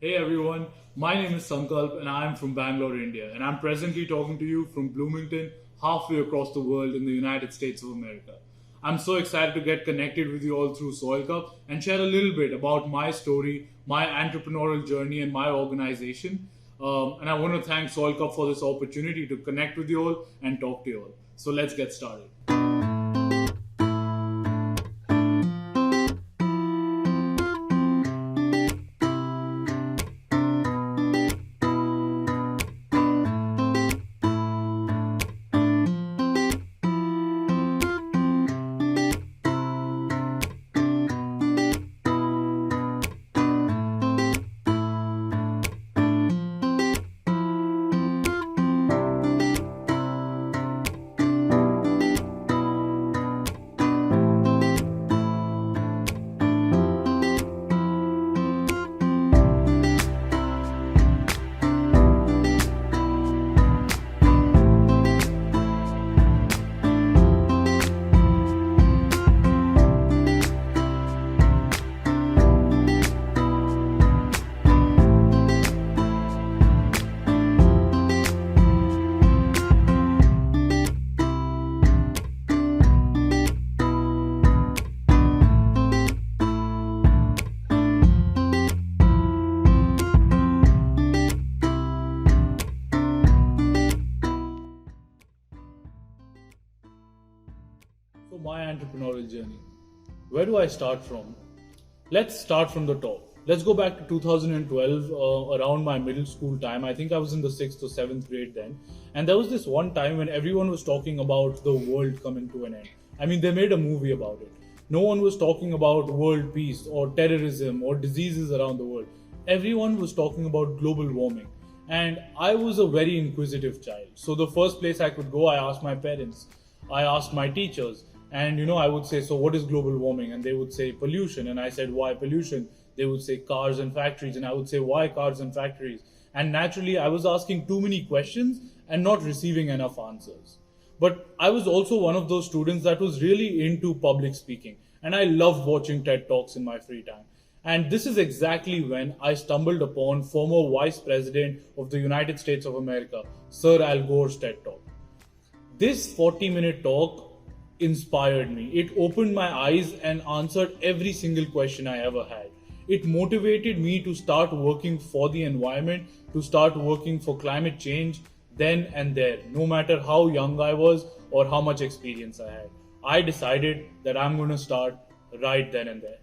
Hey everyone, my name is Sankalp and I am from Bangalore, India, and I'm presently talking to you from Bloomington, halfway across the world in the United States of America. I'm so excited to get connected with you all through Soil Cup and share a little bit about my story, my entrepreneurial journey, and my organization. And I want to thank Soil Cup for this opportunity to connect with you all and talk to you all. So let's get started. So, my entrepreneurial journey. Where do I start from? Let's start from the top. Let's go back to 2012, around my middle school time. I think I was in the 6th or 7th grade then. And there was this one time when everyone was talking about the world coming to an end. I mean, they made a movie about it. No one was talking about world peace or terrorism or diseases around the world. Everyone was talking about global warming. And I was a very inquisitive child. So the first place I could go, I asked my parents. I asked my teachers. And I would say, so what is global warming? And they would say pollution. And I said, why pollution? They would say cars and factories. And I would say, why cars and factories? And naturally, I was asking too many questions and not receiving enough answers. But I was also one of those students that was really into public speaking. And I loved watching TED Talks in my free time. And this is exactly when I stumbled upon former Vice President of the United States of America, Sir Al Gore's TED Talk. This 40-minute talk inspired me. It opened my eyes and answered every single question I ever had. It motivated me to start working for the environment, to start working for climate change then and there, no matter how young I was or how much experience I had. I decided that I'm going to start right then and there.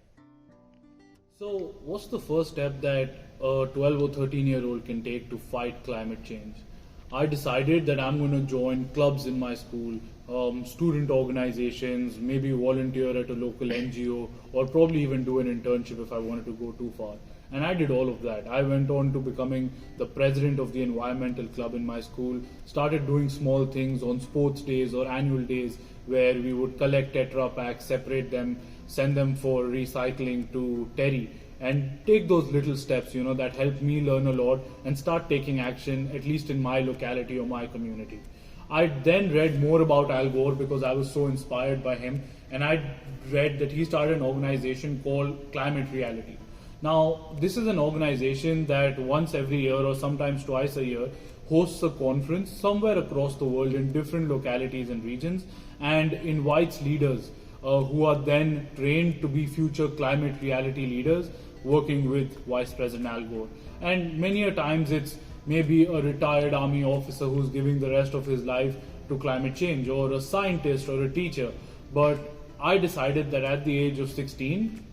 So, what's the first step that a 12 or 13-year-old can take to fight climate change? I decided that I'm going to join clubs in my school, student organizations, maybe volunteer at a local NGO, or probably even do an internship if I wanted to go too far. And I did all of that. I went on to becoming the president of the environmental club in my school, started doing small things on sports days or annual days where we would collect Tetra packs, separate them, send them for recycling to Terry, and take those little steps, that helped me learn a lot and start taking action, at least in my locality or my community. I then read more about Al Gore because I was so inspired by him, and I read that he started an organization called Climate Reality. Now, this is an organization that once every year or sometimes twice a year hosts a conference somewhere across the world in different localities and regions and invites leaders who are then trained to be future climate reality leaders working with Vice President Al Gore. And many a times it's maybe a retired army officer who's giving the rest of his life to climate change, or a scientist or a teacher. But I decided that at the age of 16,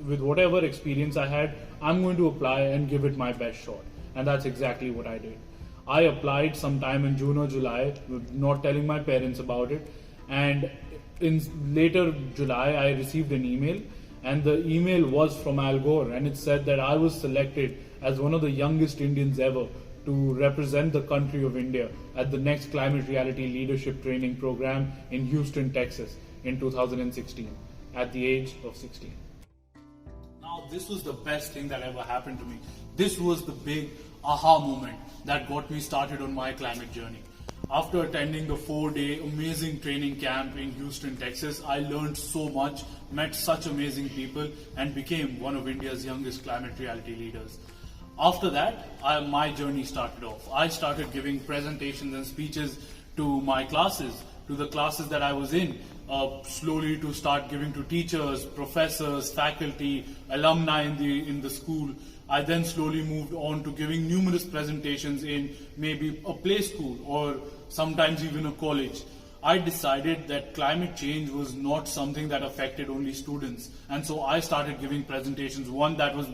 with whatever experience I had, I'm going to apply and give it my best shot. And that's exactly what I did. I applied sometime in June or July, not telling my parents about it. And in later July, I received an email, and the email was from Al Gore, and it said that I was selected as one of the youngest Indians ever to represent the country of India at the next Climate Reality Leadership Training Program in Houston, Texas in 2016 at the age of 16. Now, this was the best thing that ever happened to me. This was the big aha moment that got me started on my climate journey. After attending the 4-day amazing training camp in Houston, Texas, I learned so much, met such amazing people, and became one of India's youngest climate reality leaders. After that, my journey started off. I started giving presentations and speeches to my classes, to the classes that I was in, slowly to start giving to teachers, professors, faculty, alumni in the school. I then slowly moved on to giving numerous presentations in maybe a play school or sometimes even a college. I decided that climate change was not something that affected only students, and so I started giving presentations. One that was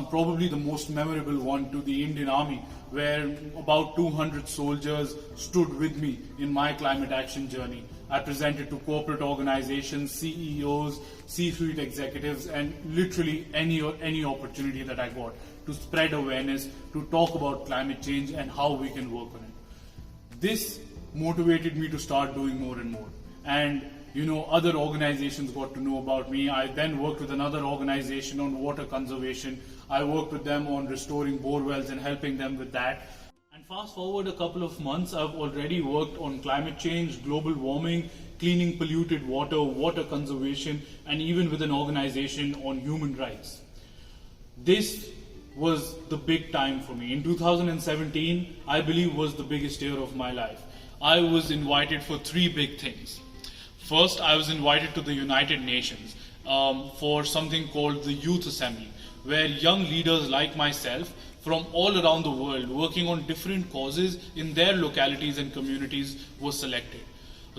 probably the most memorable one, to the Indian Army, where about 200 soldiers stood with me in my climate action journey. I presented to corporate organizations, CEOs, C-suite executives, and literally any opportunity that I got to spread awareness, to talk about climate change and how we can work on it. This motivated me to start doing more and more. And other organizations got to know about me. I then worked with another organization on water conservation. I worked with them on restoring bore wells and helping them with that. And fast forward a couple of months, I've already worked on climate change, global warming, cleaning polluted water, water conservation, and even with an organization on human rights. This was the big time for me. In 2017, I believe was the biggest year of my life. I was invited for three big things. First, I was invited to the United Nations for something called the Youth Assembly, where young leaders like myself from all around the world working on different causes in their localities and communities were selected.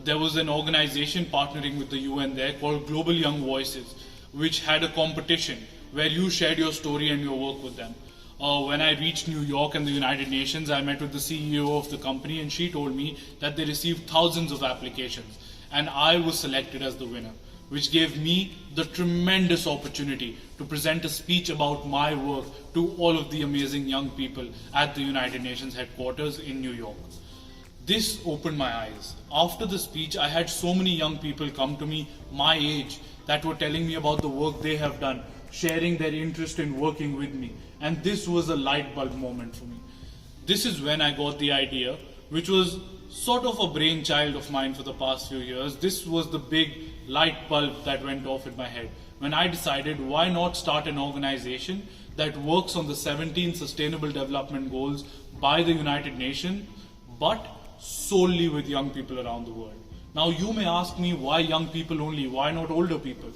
There was an organization partnering with the UN there called Global Young Voices, which had a competition where you shared your story and your work with them. When I reached New York and the United Nations, I met with the CEO of the company, and she told me that they received thousands of applications, and I was selected as the winner, which gave me the tremendous opportunity to present a speech about my work to all of the amazing young people at the United Nations headquarters in New York. This opened my eyes. After the speech, I had so many young people come to me, my age, that were telling me about the work they have done, sharing their interest in working with me. And this was a light bulb moment for me. This is when I got the idea, which was sort of a brainchild of mine for the past few years. This was the big light bulb that went off in my head when I decided, why not start an organization that works on the 17 Sustainable Development Goals by the United Nations, but solely with young people around the world. Now you may ask me, why young people only? Why not older people?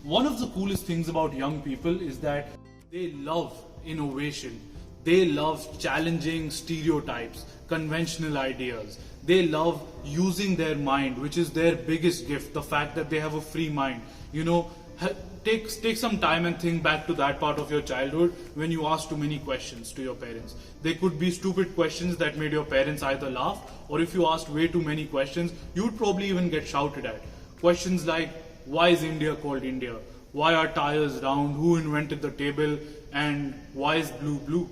One of the coolest things about young people is that they love innovation. They love challenging stereotypes, conventional ideas. They love using their mind, which is their biggest gift, the fact that they have a free mind. Take some time and think back to that part of your childhood when you asked too many questions to your parents. They could be stupid questions that made your parents either laugh, or if you asked way too many questions, you'd probably even get shouted at. Questions like, why is India called India? Why are tires round? Who invented the table? And why is blue blue?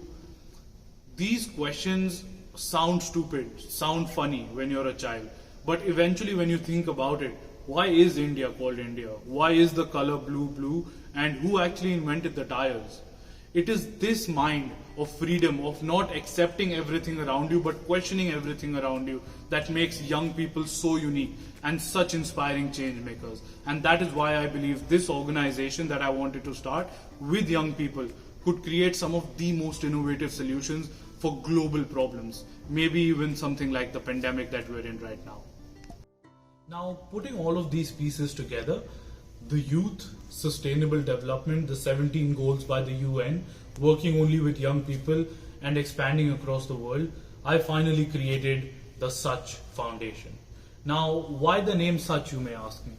These questions sound stupid, sound funny when you're a child. But eventually when you think about it, why is India called India? Why is the color blue blue? And who actually invented the tires? It is this mind of freedom, of not accepting everything around you, but questioning everything around you, that makes young people so unique and such inspiring change makers. And that is why I believe this organization that I wanted to start with young people could create some of the most innovative solutions for global problems, maybe even something like the pandemic that we're in right now. Now, putting all of these pieces together, the youth, sustainable development, the 17 goals by the UN, working only with young people and expanding across the world, I finally created the Such Foundation. Now, why the name Such, you may ask me?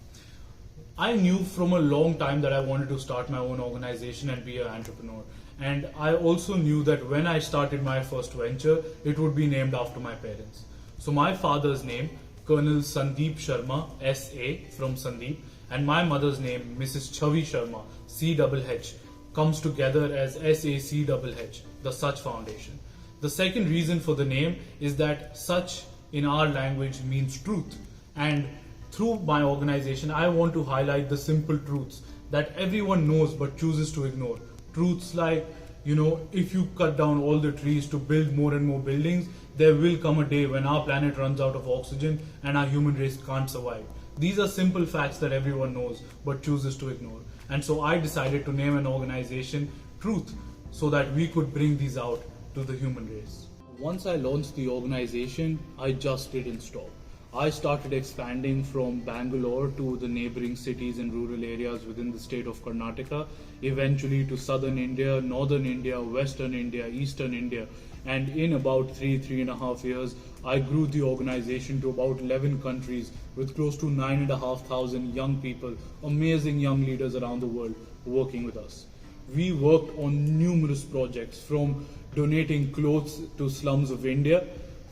I knew from a long time that I wanted to start my own organization and be an entrepreneur. And I also knew that when I started my first venture, it would be named after my parents. So my father's name, Colonel Sandeep Sharma, S.A. from Sandeep, and my mother's name, Mrs. Chavi Sharma, C-double-H, comes together as S-A-C-double-H, the Such Foundation. The second reason for the name is that Such in our language means truth. And through my organization, I want to highlight the simple truths that everyone knows but chooses to ignore. Truths like, if you cut down all the trees to build more and more buildings, there will come a day when our planet runs out of oxygen and our human race can't survive. These are simple facts that everyone knows but chooses to ignore. And so I decided to name an organization Truth, so that we could bring these out to the human race. Once I launched the organization, I just didn't stop. I started expanding from Bangalore to the neighboring cities and rural areas within the state of Karnataka, eventually to southern India, northern India, western India, eastern India. And in about 3.5 years, I grew the organization to about 11 countries with close to 9,500 young people, amazing young leaders around the world working with us. We worked on numerous projects, from donating clothes to slums of India,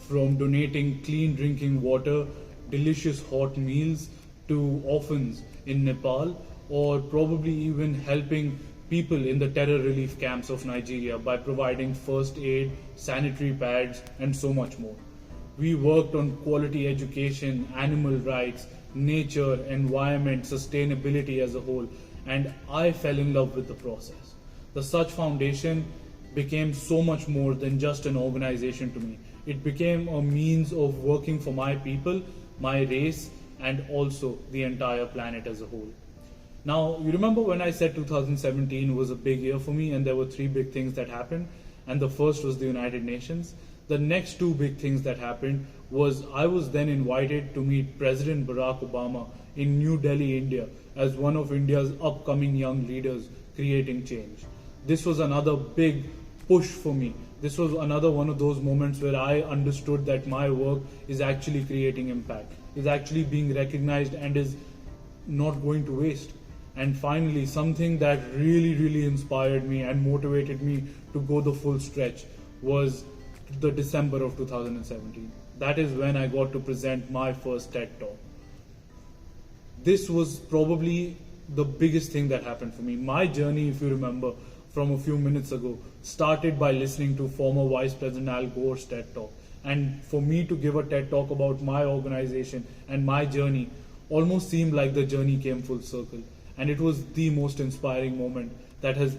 from donating clean drinking water, delicious hot meals to orphans in Nepal, or probably even helping people in the terror relief camps of Nigeria by providing first aid, sanitary pads, and so much more. We worked on quality education, animal rights, nature, environment, sustainability as a whole, and I fell in love with the process. The Such Foundation became so much more than just an organization to me. It became a means of working for my people, my race, and also the entire planet as a whole. Now, you remember when I said 2017 was a big year for me and there were 3 big things that happened, and the first was the United Nations. The next 2 big things that happened was I was then invited to meet President Barack Obama in New Delhi, India, as one of India's upcoming young leaders creating change. This was another big push for me. This was another one of those moments where I understood that my work is actually creating impact, is actually being recognized, and is not going to waste. And finally, something that really inspired me and motivated me to go the full stretch was the December of 2017. That is when I got to present my first TED Talk. This was probably the biggest thing that happened for me. My journey, if you remember, from a few minutes ago, started by listening to former Vice President Al Gore's TED Talk. And for me to give a TED Talk about my organization and my journey almost seemed like the journey came full circle. And it was the most inspiring moment that has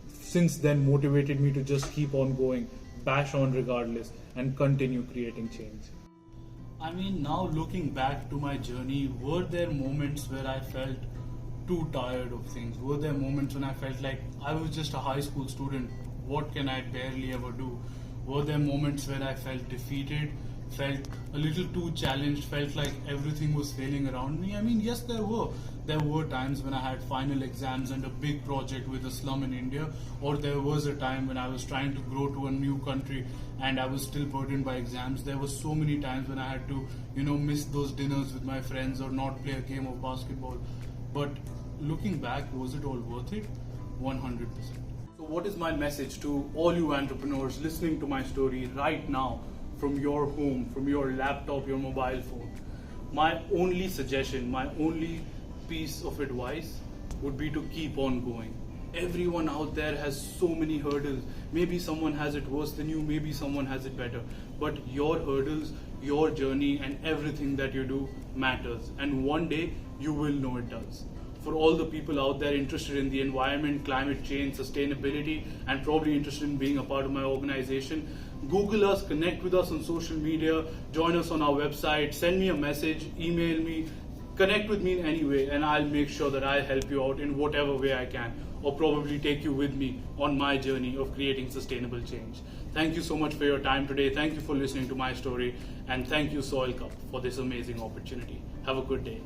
since then motivated me to just keep on going, bash on regardless, and continue creating change. I mean, now looking back to my journey, were there moments where I felt too tired of things? Were there moments when I felt like I was just a high school student? What can I barely ever do? Were there moments where I felt defeated, felt a little too challenged, felt like everything was failing around me? I mean, yes, there were. There were times when I had final exams and a big project with a slum in India, or there was a time when I was trying to grow to a new country and I was still burdened by exams. There were so many times when I had to, miss those dinners with my friends or not play a game of basketball. But looking back, was it all worth it? 100%. So what is my message to all you entrepreneurs listening to my story right now from your home, from your laptop, your mobile phone? My only suggestion, my only piece of advice would be to keep on going. Everyone out there has so many hurdles. Maybe someone has it worse than you, maybe someone has it better. But your hurdles, your journey, and everything that you do matters. And one day you will know it does. For all the people out there interested in the environment, climate change, sustainability, and probably interested in being a part of my organization, Google us, connect with us on social media, join us on our website, send me a message, email me, connect with me in any way, and I'll make sure that I'll help you out in whatever way I can, or probably take you with me on my journey of creating sustainable change. Thank you so much for your time today. Thank you for listening to my story, and thank you Soil Cup for this amazing opportunity. Have a good day.